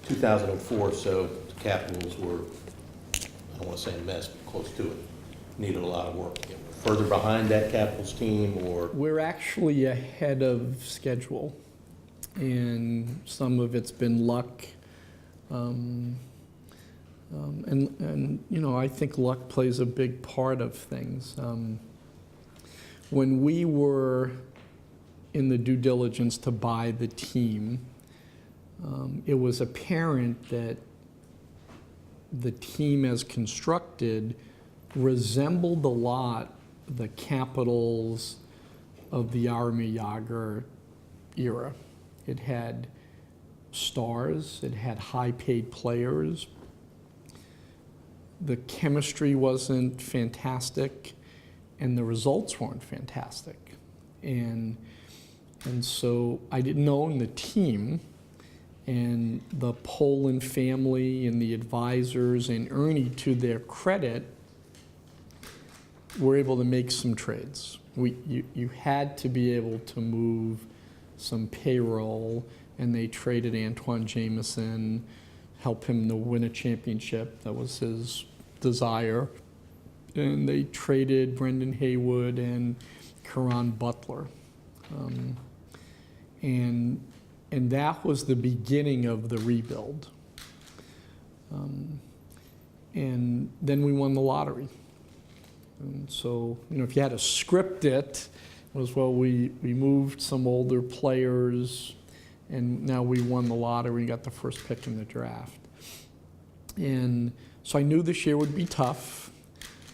2004, so the Capitals were, I don't want to say a mess, but close to it. Needed a lot of work. Further behind that Capitals team, or? We're actually ahead of schedule, and some of it's been luck. And you know, I think luck plays a big part of things. When we were in the due diligence to buy the team, it was apparent that the team as constructed resembled a lot the Capitals of the Jaromir Jagr era. It had stars, it had high-paid players. The chemistry wasn't fantastic, and the results weren't fantastic. And so I didn't own the team, and the Poland family and the advisors and Ernie, to their credit, were able to make some trades. You had to be able to move some payroll, and they traded Antoine Jameson, help him to win a championship. That was his desire. And they traded Brendan Haywood and Caron Butler. And that was the beginning of the rebuild. And then we won the lottery. And so, you know, if you had to script it, was, well, we moved some older players, and now we won the lottery and got the first pick in the draft. And so I knew this year would be tough.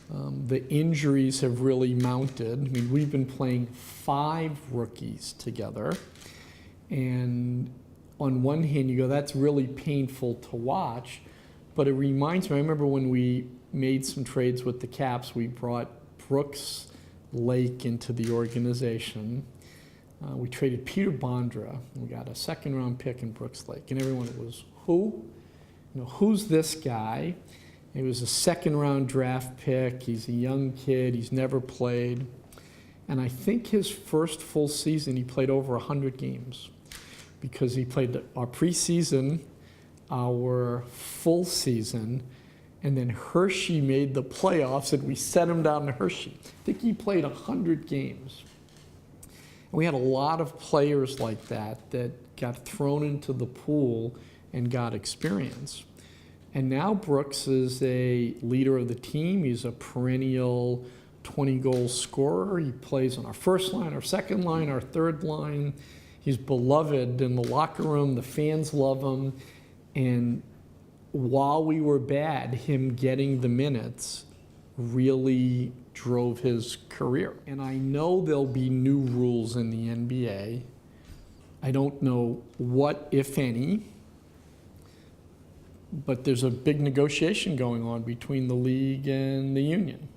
The injuries have really mounted. I mean, we've been playing 5 rookies together. And on one hand, you go, that's really painful to watch. But it reminds me, I remember when we made some trades with the Caps, we brought Brooks Lake into the organization. We traded Peter Bondra. We got a second-round pick in Brooks Lake. And everyone was, who? You know, who's this guy? He was a second-round draft pick. He's a young kid. He's never played. And I think his first full season, he played over 100 games, because he played our preseason, our full season, and then Hershey made the playoffs, and we set him down to Hershey. I think he played 100 games. And we had a lot of players like that that got thrown into the pool and got experience. And now Brooks is a leader of the team. He's a perennial 20-goal scorer. He plays on our first line, our second line, our third line. He's beloved in the locker room. The fans love him. And while we were bad, him getting the minutes really drove his career. And I know there'll be new rules in the NBA. I don't know what, if any, but there's a big negotiation going on between the league and the union.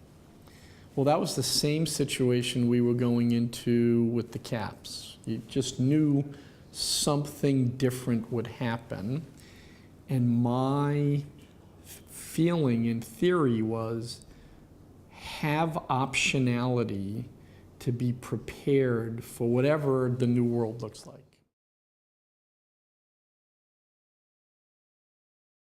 Well, that was the same situation we were going into with the Caps. You just knew something different would happen. And my feeling in theory was, have optionality to be prepared for whatever the new world looks like.